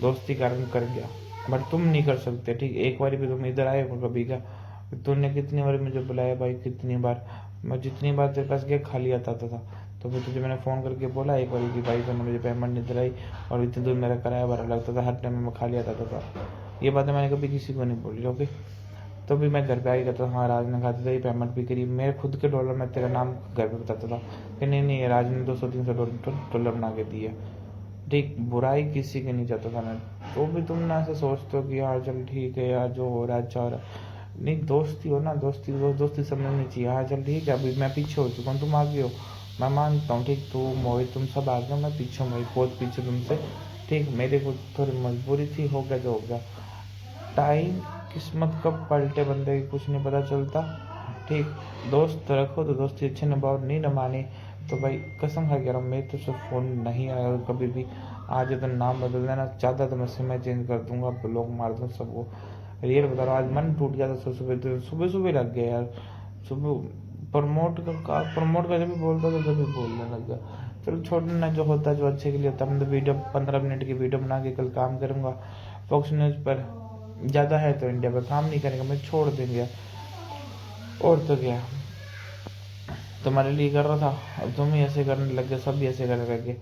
[SPEAKER 3] दोस्ती कारण कर गया, बट तुम नहीं कर सकते, ठीक। एक बार भी तुम इधर आए हो कभी क्या? तूने कितनी बार मुझे बुलाया भाई, कितनी बार, मैं जितनी बार तेरे पास गया खाली आता था। तो फिर तुझे मैंने फ़ोन करके बोला एक बार कि भाई तूने मुझे पेमेंट नहीं दिलाई और इतनी दूर मेरा किराया भरा लगता था, हर टाइम में मैं खाली आता था। ये बातें मैंने कभी किसी को नहीं बोली, ओके। तो भी मैं घर पे आ गया था, हाँ राज ने खाते थे, पेमेंट भी करी, मेरे खुद के डॉलर मैं तेरा नाम घर पे बताता था कि नहीं राज ने 200-300 डॉलर बना के दिए, ठीक। बुराई किसी की नहीं चाहता था मैं। तो भी तुम ना ऐसे सोचते हो कि यार चल ठीक है यार, जो हो रहा है अच्छा हो रहा है। नहीं, दोस्ती हो ना, दोस्ती समझनी चाहिए। हाँ चल ठीक है, अभी मैं पीछे हो चुका हूँ, तुम आगे हो, मैं मानता हूँ, ठीक। तू मोहित तुम सब आगे हो, मैं पीछे हूँ भाई, बहुत पीछे तुमसे, ठीक। मेरे को थोड़ी मजबूरी थी, हो गया जो हो गया। टाइम किस्मत कब पलटे बंदे की कुछ नहीं पता चलता, ठीक। दोस्त रखो तो दोस्ती अच्छे निभाओ, नहीं निभानी तो भाई कसम खा कह रहा हूँ, मेरे तो सिर्फ फ़ोन नहीं आया कभी भी। आज तो नाम बदल देना चाहता तो मैं सिम चेंज कर दूंगा, ब्लॉक मार दूँ सबको। रियल बता रहा हूँ, आज मन टूट गया था। सुबह लग गया यार, सुबह प्रमोट का जब भी बोलता था जब भी बोलने लग गया। चलो छोड़ना, जो होता है जो अच्छे के लिए होता है। मैं तो वीडियो 15 मिनट की वीडियो बना के कल काम करूँगा फॉक्स न्यूज़ पर, ज़्यादा है तो इंडिया पर काम नहीं करेंगे, मैं छोड़ देंगे। और तो क्या, तुम्हारे लिए कर रहा था, अब तुम ही ऐसे करने लग गए, सब भी ऐसे करने लग गए,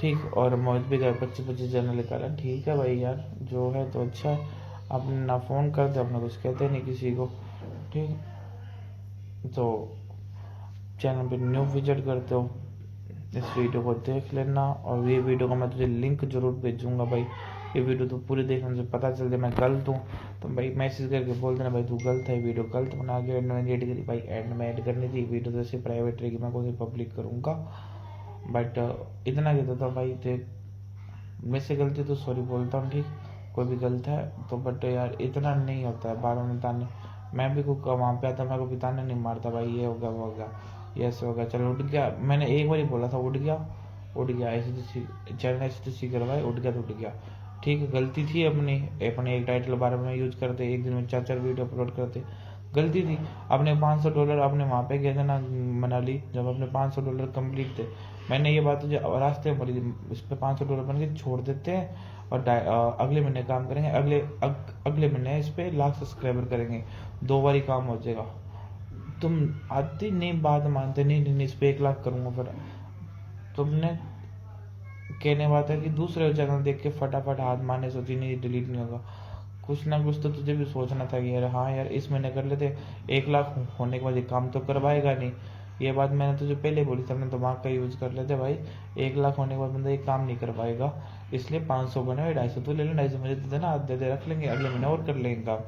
[SPEAKER 3] ठीक। और मोहित भी गए 25 जनरल निकाला, ठीक है भाई यार, जो है तो अच्छा है। आपने ना फ़ोन करते, अपने कुछ कहते नहीं किसी को, ठीक। तो चैनल पे न्यू विजिट करते हो, इस वीडियो को देख लेना। और ये वीडियो का मैं तुझे लिंक जरूर भेजूंगा भाई, ये वीडियो तो पूरी देखने से पता चल जाए मैं गलत हूँ तो भाई मैसेज करके बोल देना भाई तू गलत है, वीडियो गलत बना के एंड में एडिट करी भाई, एंड में ऐड करनी थी वीडियो, तो ऐसे प्राइवेट रहेगी, मैं कोई पब्लिक करूँगा। बट इतना कहता था भाई, देख मेरे से गलती तो सॉरी बोलता हूँ, ठीक। कोई भी गलत है तो, बट यार इतना नहीं होता है बार में ताने। मैं भी कुछ वहाँ पे आता, मैं कभी ताने नहीं मारता भाई, ये हो गया वो हो गया, ये ऐसे हो गया, चलो उठ गया। मैंने एक बार ही बोला था उठ गया, ऐसे तो चैनल ऐसे तो सीख भाई, उठ गया तो उठ गया, ठीक है। गलती थी अपनी एक टाइटल बारे में यूज करते, एक दिन में 4 वीडियो अपलोड करते, गलती थी। अपने $500 अपने वहाँ पे गए थे ना मनाली, जब अपने $500 कंप्लीट थे, मैंने ये बात जो रास्ते में बोली थी, इस पर $500 बन के छोड़ देते हैं और अगले महीने काम करेंगे, अगले महीने इस पर 1,00,000 सब्सक्राइबर करेंगे, 2 बार ही काम हो जाएगा। तुम आती नहीं बात मानते, नहीं इस पर 1,00,000 करूँगा। फिर तुमने कहने बात है कि दूसरे चैनल देख के फटाफट हाथ मारने सोची, नहीं डिलीट नहीं होगा। कुछ ना कुछ तो तुझे भी सोचना था कि यार हाँ यार इस महीने कर लेते, 1,00,000 होने के बाद ये काम तो करवाएगा नहीं। ये बात मैंने तुझे पहले बोली थी, अपने दिमाग का यूज कर लेते भाई, 1,00,000 होने के बाद बंदा ये काम नहीं कर पाएगा, इसलिए 500 बने, 250 तो ले लो, 250 मुझे दे देना, आधे दे रख लेंगे, अगले महीने और कर लेंगे काम,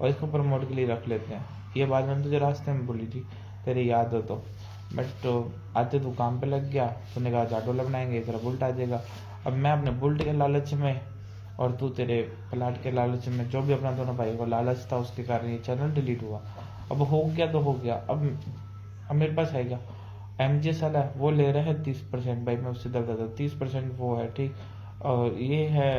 [SPEAKER 3] और इसको प्रमोट के लिए रख लेते हैं। ये बात मैंने तुझे रास्ते में बोली थी, तेरी याद हो तो। बट आते तू काम पे लग गया, तूने कहा $4 बनाएंगे, तेरा बुल्ट आ जाएगा। अब मैं अपने बुल्ट के लालच में और तू तेरे प्लाट के लालच में, जो भी अपना दोनों भाई को लालच था उसके कारण ये चैनल डिलीट हुआ। अब हो गया तो हो गया, अब मेरे पास है क्या, MJ साला वो ले रहा है 30% भाई, मैं उससे दर्द था 30% वो है, ठीक। और ये है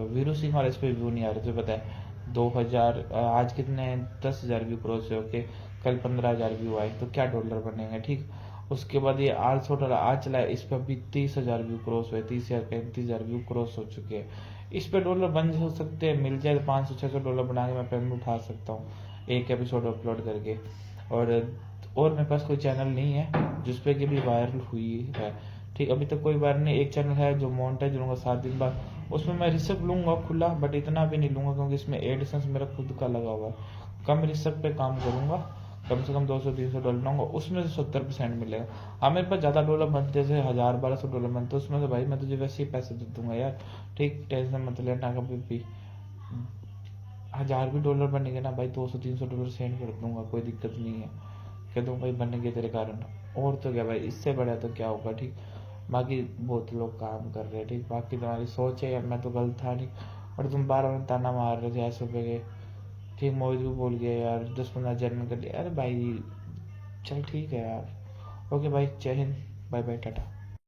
[SPEAKER 3] वीरू सिंह, और इस पर व्यू नहीं आ रहे, तुझे पता है 2,000 आज कितने 10,000 व्यू क्रॉस है, ओके, कल 15,000 व्यू आए तो क्या डॉलर बनेंगे, ठीक। उसके बाद ये $800 आज चला है, इस पर अभी 30,000 व्यू क्रॉस हुए, 30,000 35,000 व्यू क्रॉस हो चुके हैं। इस पे डॉलर बन हो सकते हैं, मिल जाए तो $500-600 बना के मैं पेमेंट उठा सकता हूँ एक एपिसोड अपलोड करके। और मेरे पास कोई चैनल नहीं है जिसपे कि भी वायरल हुई है, ठीक। अभी तक कोई वायरल नहीं, एक चैनल है जो मोनेटाइज लूँगा 7 दिन बाद, उसमें मैं रिस्क लूँगा खुला, बट इतना भी नहीं लूँगा क्योंकि इसमें एडसेंस मेरा खुद का लगा हुआ है, कम रिस्क पे काम करूँगा, कम से कम $200-300 लूँगा, उसमें से 70% मिलेगा। हाँ मेरे पास ज़्यादा डॉलर बनते, जैसे $1,000-1,200 बनते, उसमें से भाई मैं तुझे वैसे ही पैसे दे दूँगा यार, ठीक। टेंशन मत लेना कभी भी, $1,000 भी बनेंगे ना भाई, $200-300 सेंड कर दूंगा, कोई दिक्कत नहीं है, कह दूँ भाई बनेंगे तेरे कारण। और तो क्या भाई, इससे बड़ा तो क्या होगा, ठीक। बाकी बहुत लोग काम कर रहे हैं, ठीक। बाकी तुम्हारी सोच है यार, मैं तो गलत था नहीं, और तुम 12 ताना मार रहे थे ऐसे पे गए, ठीक। मोहित भी बोल गया यार 10-15 जन्म कर लिया, अरे भाई चल ठीक है यार, ओके भाई, जय हिंद, बाय बाय, टाटा।